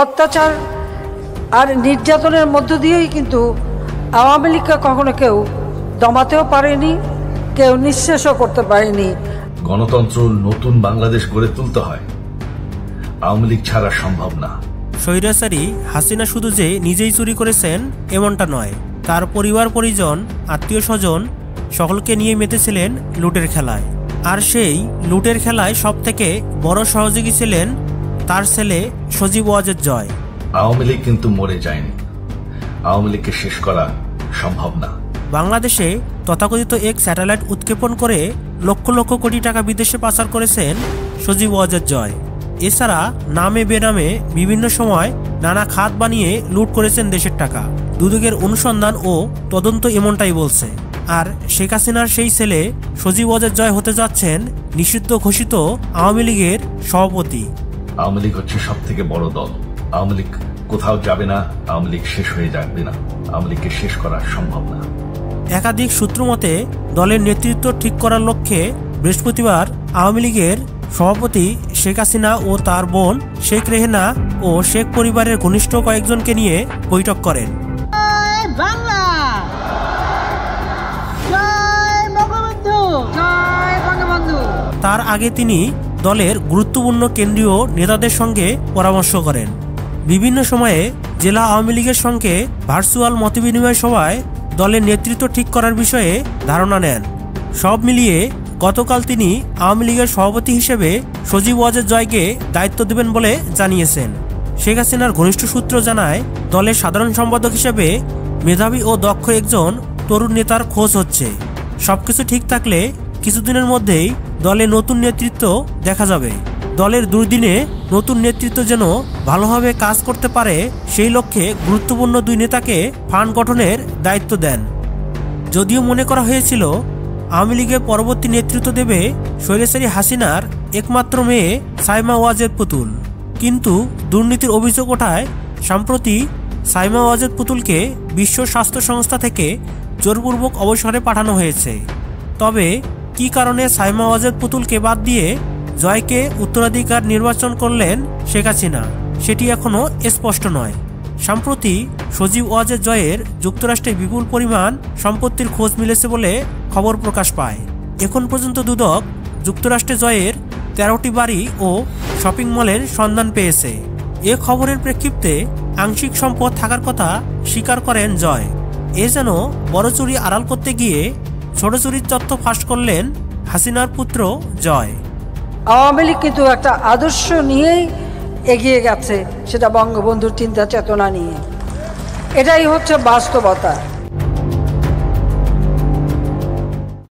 অত্যাচার আর নির্যাতনের মধ্য দিয়েই কিন্তু আওয়ামী লীগকে কখনো কেউ দমাতেও পারেনি, কেউ নিঃশেষও করতে পারেনি। গণতন্ত্র নতুন বাংলাদেশ গড়ে তুলতে হয়, আওয়ামী লীগ ছাড়া সম্ভব না। স্বৈরাচারী হাসিনা শুধু যে নিজেই চুরি করেছেন এমনটা নয়, তার পরিবার পরিজন আত্মীয় স্বজন সকলকে নিয়ে মেতেছিলেন লুটের খেলায়। আর সেই লুটের খেলায় সবথেকে বড় সহযোগী ছিলেন তার ছেলে সজীব ওয়াজেদ জয়। আওয়ামী লীগ কিন্তু মরে যায়নি, আওয়ামী লীগকে শেষ করা সম্ভব না। বাংলাদেশে তথাকথিত এক স্যাটেলাইট উৎক্ষেপণ করে লক্ষ লক্ষ কোটি টাকা বিদেশে পাচার করেছেন সজীব ওয়াজেদ জয়। এছাড়া নামে বেনামে বিভিন্ন সময় নানা খাত বানিয়ে লুট করেছেন দেশের টাকা। দুদকের অনুসন্ধান ও তদন্ত এমনটাই বলছে। আর শেখ হাসিনার সেই ছেলে সজীব ওয়াজেদ জয় হতে যাচ্ছেন নিষিদ্ধ ঘোষিত আওয়ামী লীগের সভাপতি। আওয়ামী লীগ হচ্ছে সব থেকে বড় দল, আওয়ামী লীগ কোথাও যাবে না, আওয়ামী লীগ শেষ হয়ে যাবে না, আওয়ামী লীগকে শেষ করা সম্ভব না। একাধিক সূত্র মতে দলের নেতৃত্ব ঠিক করার লক্ষ্যে বৃহস্পতিবার আওয়ামী লীগের সভাপতি শেখ হাসিনা ও তার বোন শেখ রেহেনা ও শেখ পরিবারের ঘনিষ্ঠ কয়েকজনকে নিয়ে বৈঠক করেন। তার আগে তিনি দলের গুরুত্বপূর্ণ কেন্দ্রীয় নেতাদের সঙ্গে পরামর্শ করেন। বিভিন্ন সময়ে জেলা আওয়ামী লীগের সঙ্গে ভার্চুয়াল মতবিনিময় সভায় দলের নেতৃত্ব ঠিক করার বিষয়ে ধারণা নেন। সব মিলিয়ে গতকাল তিনি আওয়ামী লীগের সভাপতি হিসেবে সজীব ওয়াজেদ জয়কে দায়িত্ব দেবেন বলে জানিয়েছেন। শেখ হাসিনার ঘনিষ্ঠ সূত্র জানায়, দলের সাধারণ সম্পাদক হিসেবে মেধাবী ও দক্ষ একজন তরুণ নেতার খোঁজ হচ্ছে। সবকিছু ঠিক থাকলে কিছুদিনের মধ্যেই দলে নতুন নেতৃত্ব দেখা যাবে। দলের দুর্দিনে নতুন নেতৃত্ব যেন ভালোভাবে কাজ করতে পারে সেই লক্ষ্যে গুরুত্বপূর্ণ দুই নেতাকে ফান্ড গঠনের দায়িত্ব দেন। যদিও মনে করা হয়েছিল আওয়ামী লীগের পরবর্তী নেতৃত্ব দেবে স্বৈরাচারী হাসিনার একমাত্র মেয়ে সাইমা ওয়াজেদ পুতুল, কিন্তু দুর্নীতির অভিযোগ ওঠায় সম্প্রতি সাইমা ওয়াজেদ পুতুলকে বিশ্ব স্বাস্থ্য সংস্থা থেকে জোরপূর্বক অবসরে পাঠানো হয়েছে। তবে কি কারণে সাইমা ওয়াজেদ পুতুলকে বাদ দিয়ে জয়কে উত্তরাধিকার নির্বাচন করলেন শেখ হাসিনা, সেটি এখনো স্পষ্ট নয়। সম্প্রতি সজীব ওয়াজেদ জয়ের যুক্তরাষ্ট্রে বিপুল পরিমাণ সম্পত্তির খোঁজ মিলেছে বলে খবর প্রকাশ পায়। এখন পর্যন্ত দুদক যুক্তরাষ্ট্রে জয়ের 13টি বাড়ি ও শপিং মলের সন্ধান পেয়েছে। এ খবরের প্রেক্ষিতে আংশিক সম্পদ থাকার কথা স্বীকার করেন জয়। এ যেন বড় চুরি আড়াল করতে গিয়ে ছোট চুরির তথ্য ফাঁস করলেন হাসিনার পুত্র জয়। আওয়ামী লীগ কিন্তু একটা আদর্শ নিয়েই এগিয়ে গেছে, সেটা বঙ্গবন্ধুর চিন্তা চেতনা নিয়ে। এটাই হচ্ছে বাস্তবতা।